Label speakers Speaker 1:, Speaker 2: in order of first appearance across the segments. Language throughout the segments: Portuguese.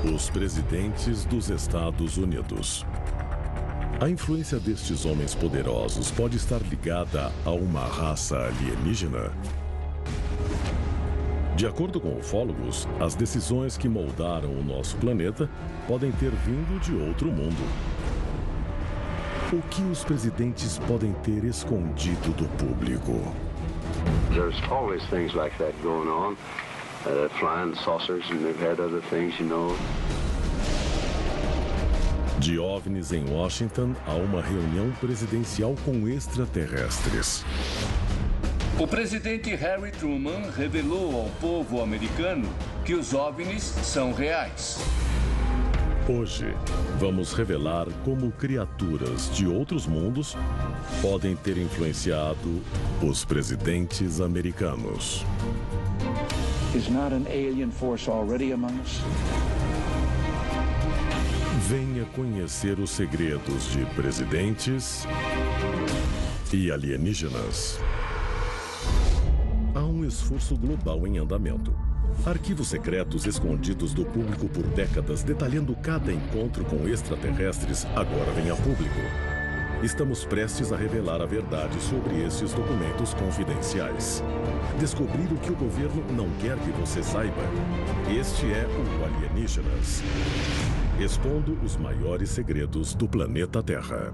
Speaker 1: Os presidentes dos Estados Unidos. A influência destes homens poderosos pode estar ligada a uma raça alienígena? De acordo com ufólogos, as decisões que moldaram o nosso planeta podem ter vindo de outro mundo. O que os presidentes podem ter escondido do público?
Speaker 2: There's always things like that going on. Flying saucers, and they've had other things, you know.
Speaker 1: De OVNIs em Washington a uma reunião presidencial com extraterrestres.
Speaker 3: O presidente Harry Truman revelou ao povo americano que os OVNIs são reais.
Speaker 1: Hoje, vamos revelar como criaturas de outros mundos podem ter influenciado os presidentes americanos.
Speaker 4: Is not an alien force already among us?
Speaker 1: Venha conhecer os segredos de presidentes e alienígenas. Há um esforço global em andamento. Arquivos secretos escondidos do público por décadas, detalhando cada encontro com extraterrestres, agora vem a público. Estamos prestes a revelar a verdade sobre esses documentos confidenciais. Descobrir o que o governo não quer que você saiba. Este é o Alienígenas. Expondo os maiores segredos do planeta Terra.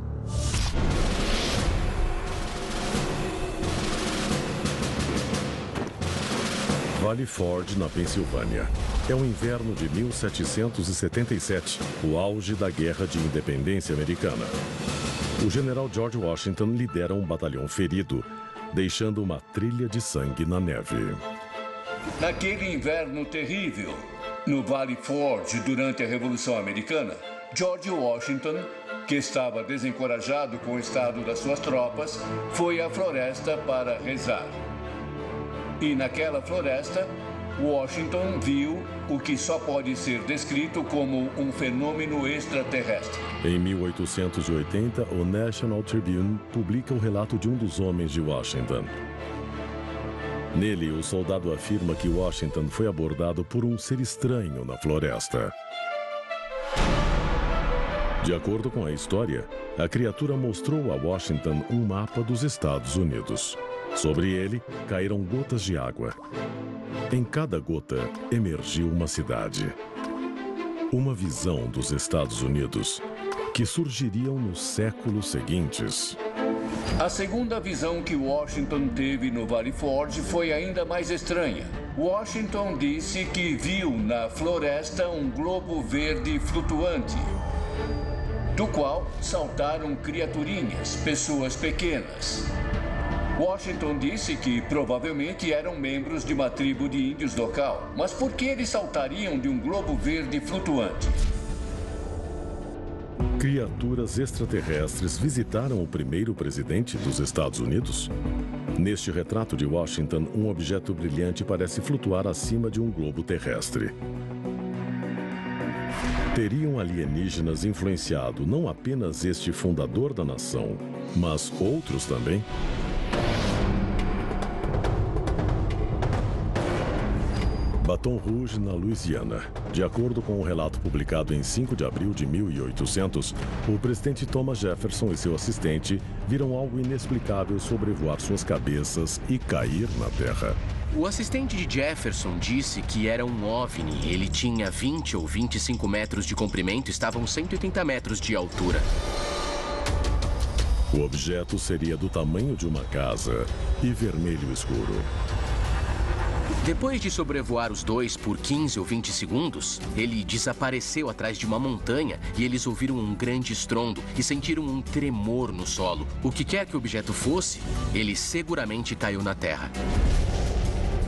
Speaker 1: Valley Forge, na Pensilvânia. É o inverno de 1777, o auge da Guerra de Independência Americana. O general George Washington lidera um batalhão ferido, deixando uma trilha de sangue na neve.
Speaker 3: Naquele inverno terrível, no Valley Forge, durante a Revolução Americana, George Washington, que estava desencorajado com o estado das suas tropas, foi à floresta para rezar. E naquela floresta, Washington viu o que só pode ser descrito como um fenômeno extraterrestre.
Speaker 1: Em 1880, o National Tribune publica o relato de um dos homens de Washington. Nele, o soldado afirma que Washington foi abordado por um ser estranho na floresta. De acordo com a história, a criatura mostrou a Washington um mapa dos Estados Unidos. Sobre ele, caíram gotas de água. Em cada gota, emergiu uma cidade. Uma visão dos Estados Unidos que surgiriam nos séculos seguintes.
Speaker 3: A segunda visão que Washington teve no Valley Forge foi ainda mais estranha. Washington disse que viu na floresta um globo verde flutuante, do qual saltaram criaturinhas, pessoas pequenas. Washington disse que provavelmente eram membros de uma tribo de índios local. Mas por que eles saltariam de um globo verde flutuante?
Speaker 1: Criaturas extraterrestres visitaram o primeiro presidente dos Estados Unidos? Neste retrato de Washington, um objeto brilhante parece flutuar acima de um globo terrestre. Teriam alienígenas influenciado não apenas este fundador da nação, mas outros também? Baton Rouge, na Louisiana. De acordo com um relato publicado em 5 de abril de 1800, o presidente Thomas Jefferson e seu assistente viram algo inexplicável sobrevoar suas cabeças e cair na terra.
Speaker 5: O assistente de Jefferson disse que era um OVNI. Ele tinha 20 ou 25 metros de comprimento e estava a uns 180 metros de altura.
Speaker 1: O objeto seria do tamanho de uma casa e vermelho escuro.
Speaker 5: Depois de sobrevoar os dois por 15 ou 20 segundos, ele desapareceu atrás de uma montanha e eles ouviram um grande estrondo e sentiram um tremor no solo. O que quer que o objeto fosse, ele seguramente caiu na terra.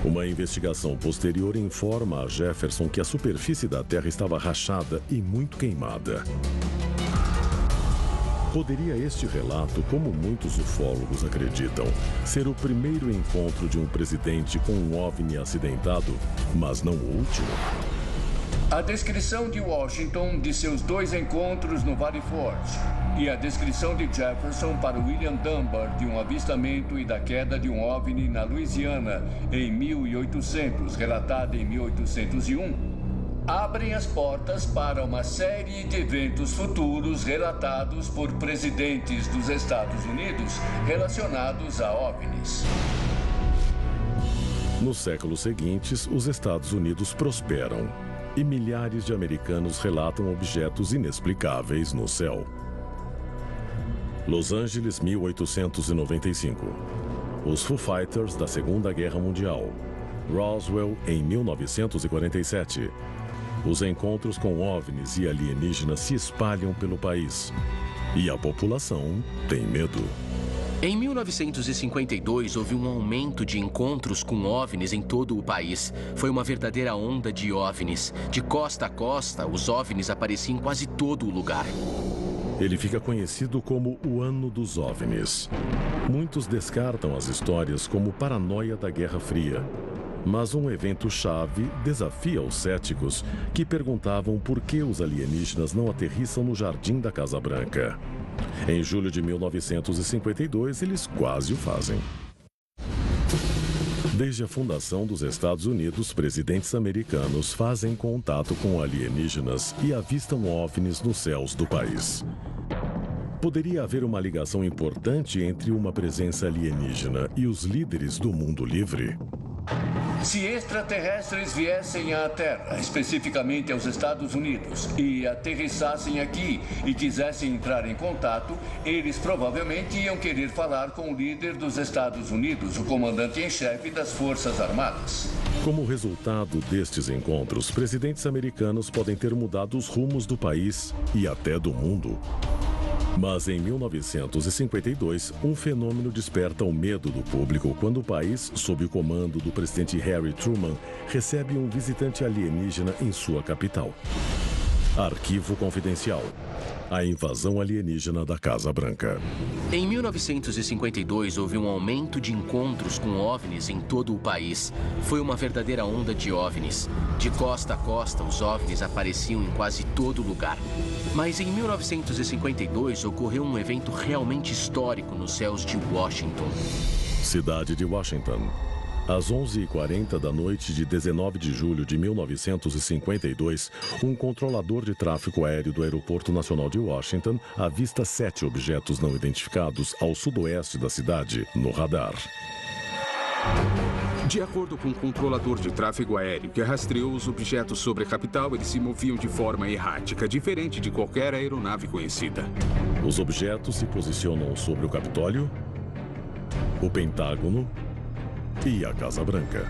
Speaker 1: Uma investigação posterior informa a Jefferson que a superfície da Terra estava rachada e muito queimada. Poderia este relato, como muitos ufólogos acreditam, ser o primeiro encontro de um presidente com um OVNI acidentado, mas não o último?
Speaker 3: A descrição de Washington de seus dois encontros no Valley Forge e a descrição de Jefferson para William Dunbar de um avistamento e da queda de um OVNI na Louisiana em 1800, relatada em 1801, abrem as portas para uma série de eventos futuros relatados por presidentes dos Estados Unidos relacionados a OVNIs.
Speaker 1: Nos séculos seguintes, os Estados Unidos prosperam e milhares de americanos relatam objetos inexplicáveis no céu. Los Angeles, 1895. Os Foo Fighters da Segunda Guerra Mundial. Roswell, em 1947. Os encontros com OVNIs e alienígenas se espalham pelo país. E a população tem medo.
Speaker 5: Em 1952, houve um aumento de encontros com OVNIs em todo o país. Foi uma verdadeira onda de OVNIs. De costa a costa, os OVNIs apareciam em quase todo o lugar.
Speaker 1: Ele fica conhecido como o Ano dos OVNIs. Muitos descartam as histórias como paranoia da Guerra Fria. Mas um evento-chave desafia os céticos que perguntavam por que os alienígenas não aterrissam no jardim da Casa Branca. Em julho de 1952, eles quase o fazem. Desde a fundação dos Estados Unidos, presidentes americanos fazem contato com alienígenas e avistam OVNIs nos céus do país. Poderia haver uma ligação importante entre uma presença alienígena e os líderes do mundo livre?
Speaker 3: Se extraterrestres viessem à Terra, especificamente aos Estados Unidos, e aterrissassem aqui e quisessem entrar em contato, eles provavelmente iam querer falar com o líder dos Estados Unidos, o comandante-em-chefe das Forças Armadas.
Speaker 1: Como resultado destes encontros, presidentes americanos podem ter mudado os rumos do país e até do mundo. Mas em 1952, um fenômeno desperta o medo do público quando o país, sob o comando do presidente Harry Truman, recebe um visitante alienígena em sua capital. Arquivo confidencial. A invasão alienígena da Casa Branca.
Speaker 5: Em 1952, houve um aumento de encontros com OVNIs em todo o país. Foi uma verdadeira onda de OVNIs. De costa a costa, os OVNIs apareciam em quase todo lugar. Mas em 1952, ocorreu um evento realmente histórico nos céus de Washington.
Speaker 1: Cidade de Washington. Às 11h40 da noite de 19 de julho de 1952, um controlador de tráfego aéreo do Aeroporto Nacional de Washington avista 7 objetos não identificados ao sudoeste da cidade, no radar.
Speaker 6: De acordo com o controlador de tráfego aéreo que rastreou os objetos sobre a capital, eles se moviam de forma errática, diferente de qualquer aeronave conhecida.
Speaker 1: Os objetos se posicionam sobre o Capitólio, o Pentágono e a Casa Branca.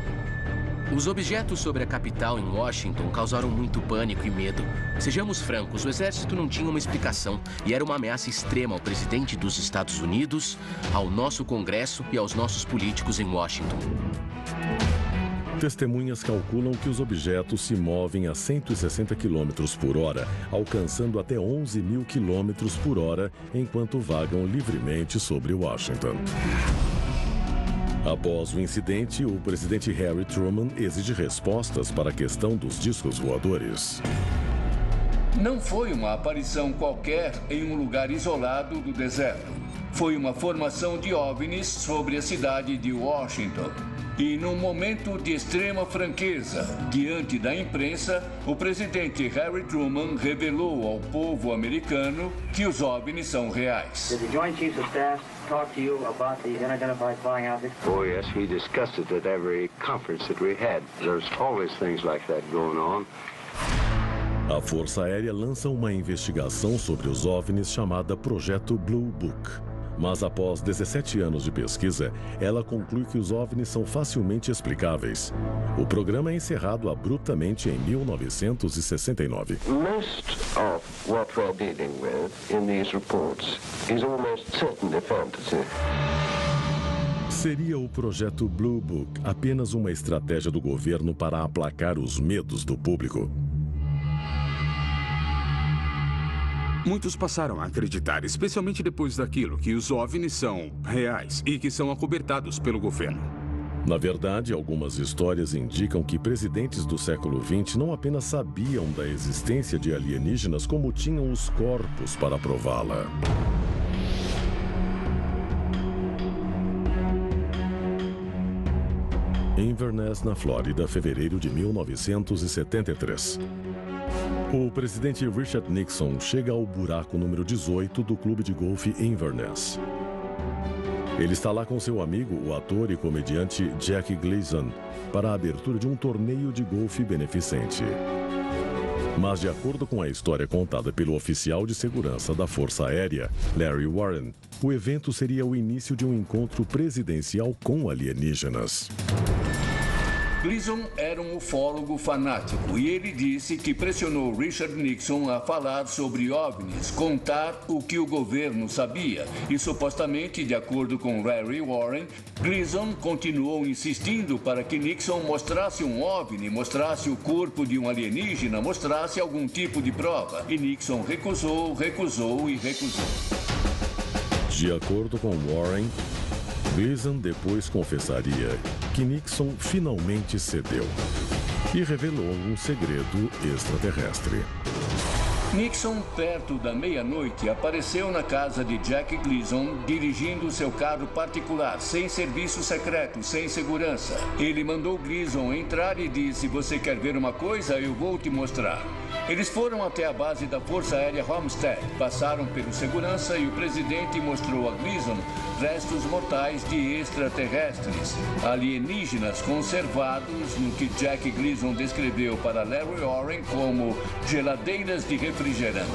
Speaker 5: Os objetos sobre a capital em Washington causaram muito pânico e medo. Sejamos francos, o exército não tinha uma explicação e era uma ameaça extrema ao presidente dos Estados Unidos, ao nosso Congresso e aos nossos políticos em Washington.
Speaker 1: Testemunhas calculam que os objetos se movem a 160 km por hora, alcançando até 11.000 km por hora, enquanto vagam livremente sobre Washington. Após o incidente, o presidente Harry Truman exige respostas para a questão dos discos voadores.
Speaker 3: Não foi uma aparição qualquer em um lugar isolado do deserto. Foi uma formação de OVNIs sobre a cidade de Washington. E num momento de extrema franqueza, diante da imprensa, o presidente Harry Truman revelou ao povo americano que os OVNIs são reais.
Speaker 7: Did the Joint Chiefs of Staff talk to you about these unidentified flying objects?
Speaker 2: Oh, yes, we discussed it at every conference that we had. There's always things like that going on.
Speaker 1: A Força Aérea lança uma investigação sobre os OVNIs chamada Projeto Blue Book. Mas após 17 anos de pesquisa, ela conclui que os OVNIs são facilmente explicáveis. O programa é encerrado abruptamente em 1969.
Speaker 8: Most of what we're dealing with in these reports is almost certainly fantasy.
Speaker 1: Seria o Projeto Blue Book apenas uma estratégia do governo para aplacar os medos do público?
Speaker 6: Muitos passaram a acreditar, especialmente depois daquilo, que os OVNIs são reais e que são acobertados pelo governo.
Speaker 1: Na verdade, algumas histórias indicam que presidentes do século XX não apenas sabiam da existência de alienígenas, como tinham os corpos para prová-la. Em Inverness, na Flórida, fevereiro de 1973. O presidente Richard Nixon chega ao buraco número 18 do clube de golfe Inverness. Ele está lá com seu amigo, o ator e comediante Jack Gleason, para a abertura de um torneio de golfe beneficente. Mas, de acordo com a história contada pelo oficial de segurança da Força Aérea, Larry Warren, o evento seria o início de um encontro presidencial com alienígenas.
Speaker 3: Gleason era um ufólogo fanático e ele disse que pressionou Richard Nixon a falar sobre OVNIs, contar o que o governo sabia. E supostamente, de acordo com Larry Warren, Gleason continuou insistindo para que Nixon mostrasse um OVNI, mostrasse o corpo de um alienígena, mostrasse algum tipo de prova. E Nixon recusou.
Speaker 1: De acordo com Warren, Gleason depois confessaria que Nixon finalmente cedeu e revelou um segredo extraterrestre.
Speaker 3: Nixon, perto da meia-noite, apareceu na casa de Jack Gleason dirigindo seu carro particular, sem serviço secreto, sem segurança. Ele mandou Gleason entrar e disse: "Você quer ver uma coisa? Eu vou te mostrar." Eles foram até a base da Força Aérea Homestead, passaram pelo segurança e o presidente mostrou a Gleason restos mortais de extraterrestres, alienígenas conservados no que Jack Gleason descreveu para Larry Warren como geladeiras de refrigerante.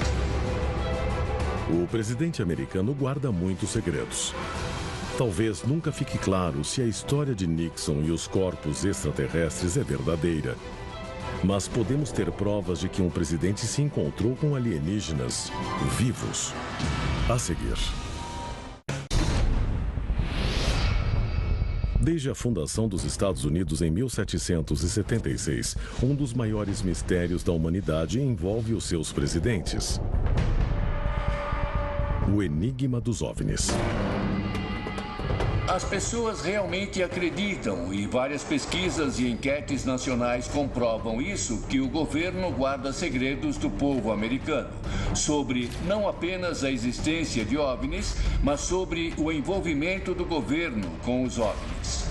Speaker 1: O presidente americano guarda muitos segredos. Talvez nunca fique claro se a história de Nixon e os corpos extraterrestres é verdadeira. Mas podemos ter provas de que um presidente se encontrou com alienígenas vivos. A seguir. Desde a fundação dos Estados Unidos em 1776, um dos maiores mistérios da humanidade envolve os seus presidentes. O enigma dos OVNIs.
Speaker 3: As pessoas realmente acreditam, e várias pesquisas e enquetes nacionais comprovam isso, que o governo guarda segredos do povo americano, sobre não apenas a existência de OVNIs, mas sobre o envolvimento do governo com os OVNIs.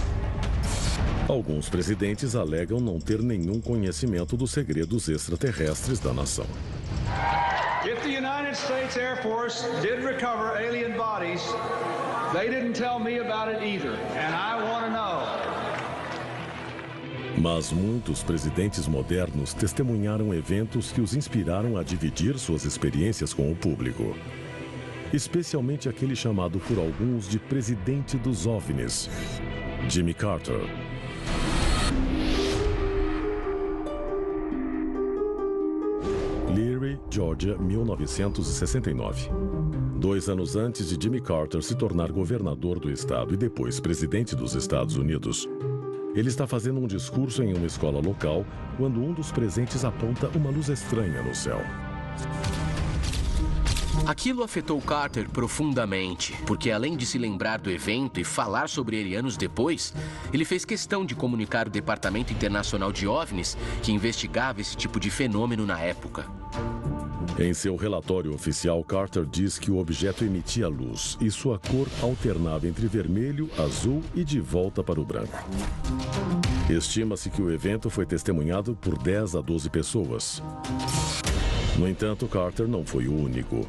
Speaker 1: Alguns presidentes alegam não ter nenhum conhecimento dos segredos extraterrestres da nação.
Speaker 9: If the United States Air Force did recover alien bodies, they didn't tell me about it either, and I want to know.
Speaker 1: Mas muitos presidentes modernos testemunharam eventos que os inspiraram a dividir suas experiências com o público. Especialmente aquele chamado por alguns de presidente dos OVNIs, Jimmy Carter. Leary, Georgia, 1969. 2 anos antes de Jimmy Carter se tornar governador do estado e depois presidente dos Estados Unidos, ele está fazendo um discurso em uma escola local quando um dos presentes aponta uma luz estranha no céu.
Speaker 5: Aquilo afetou Carter profundamente, porque além de se lembrar do evento e falar sobre ele anos depois, ele fez questão de comunicar o Departamento Internacional de OVNIs, que investigava esse tipo de fenômeno na época.
Speaker 1: Em seu relatório oficial, Carter diz que o objeto emitia luz e sua cor alternava entre vermelho, azul e de volta para o branco. Estima-se que o evento foi testemunhado por 10 a 12 pessoas. No entanto, Carter não foi o único.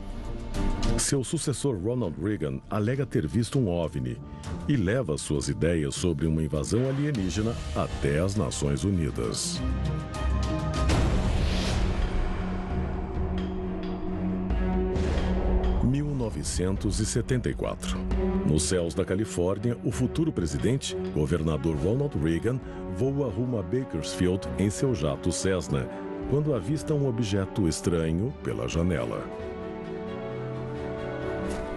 Speaker 1: Seu sucessor Ronald Reagan alega ter visto um OVNI e leva suas ideias sobre uma invasão alienígena até as Nações Unidas. Em 1974. Nos céus da Califórnia, o futuro presidente, governador Ronald Reagan, voa rumo a Bakersfield em seu jato Cessna, quando avista um objeto estranho pela janela.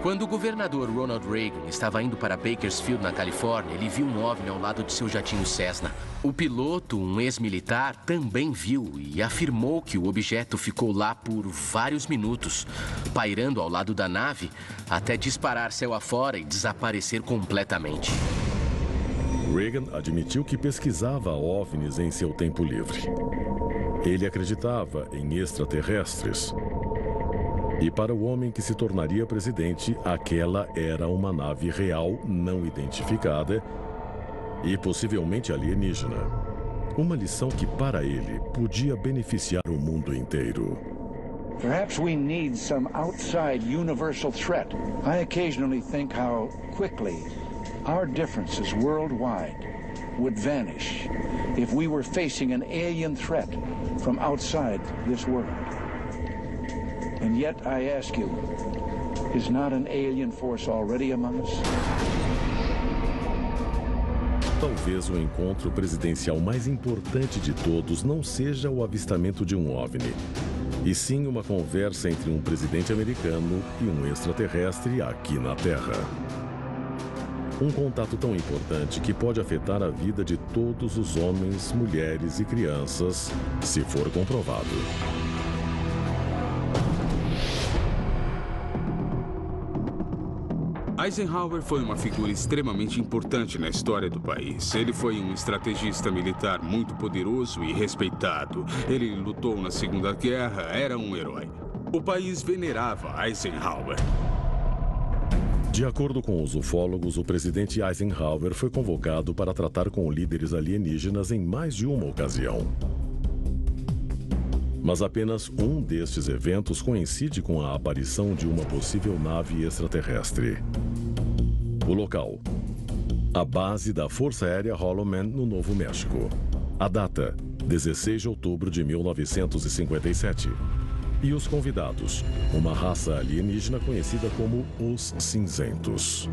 Speaker 5: Quando o governador Ronald Reagan estava indo para Bakersfield, na Califórnia, ele viu um OVNI ao lado de seu jatinho Cessna. O piloto, um ex-militar, também viu e afirmou que o objeto ficou lá por vários minutos, pairando ao lado da nave, até disparar céu afora e desaparecer completamente.
Speaker 1: Reagan admitiu que pesquisava OVNIs em seu tempo livre. Ele acreditava em extraterrestres. E para o homem que se tornaria presidente, aquela era uma nave real não identificada e possivelmente alienígena. Uma lição que, para ele, podia beneficiar o mundo inteiro.
Speaker 4: Perhaps we need some outside universal threat. I occasionally think how quickly our differences worldwide would vanish if we were facing an alien threat from outside this world. And yet I ask you, is not an alien force already among us?
Speaker 1: Talvez o encontro presidencial mais importante de todos não seja o avistamento de um OVNI, e sim uma conversa entre um presidente americano e um extraterrestre aqui na Terra. Um contato tão importante que pode afetar a vida de todos os homens, mulheres e crianças, se for comprovado.
Speaker 6: Eisenhower foi uma figura extremamente importante na história do país. Ele foi um estrategista militar muito poderoso e respeitado. Ele lutou na Segunda Guerra, era um herói. O país venerava Eisenhower.
Speaker 1: De acordo com os ufólogos, o presidente Eisenhower foi convocado para tratar com líderes alienígenas em mais de uma ocasião. Mas apenas um destes eventos coincide com a aparição de uma possível nave extraterrestre. O local: a base da Força Aérea Holloman, no Novo México. A data: 16 de outubro de 1957. E os convidados: uma raça alienígena conhecida como os Cinzentos.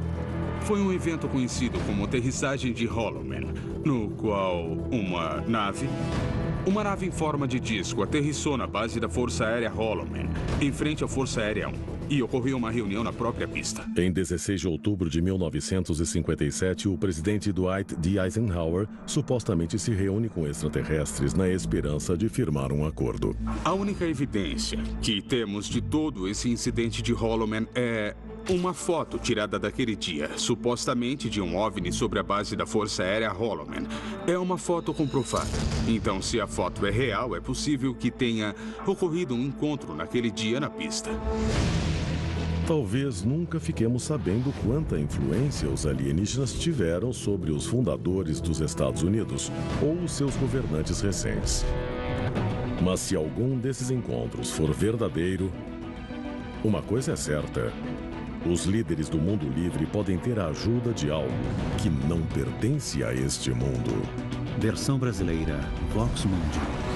Speaker 6: Foi um evento conhecido como aterrissagem de Holloman, no qual uma nave em forma de disco aterrissou na base da Força Aérea Holloman, em frente à Força Aérea 1, e ocorreu uma reunião na própria pista.
Speaker 1: Em 16 de outubro de 1957, o presidente Dwight D. Eisenhower supostamente se reúne com extraterrestres na esperança de firmar um acordo.
Speaker 6: A única evidência que temos de todo esse incidente de Holloman é uma foto tirada daquele dia, supostamente de um OVNI sobre a base da Força Aérea Holloman. É uma foto comprovada. Então, se a foto é real, é possível que tenha ocorrido um encontro naquele dia na pista.
Speaker 1: Talvez nunca fiquemos sabendo quanta influência os alienígenas tiveram sobre os fundadores dos Estados Unidos ou os seus governantes recentes. Mas se algum desses encontros for verdadeiro, uma coisa é certa: os líderes do mundo livre podem ter a ajuda de algo que não pertence a este mundo.
Speaker 10: Versão brasileira, Vox Mundi.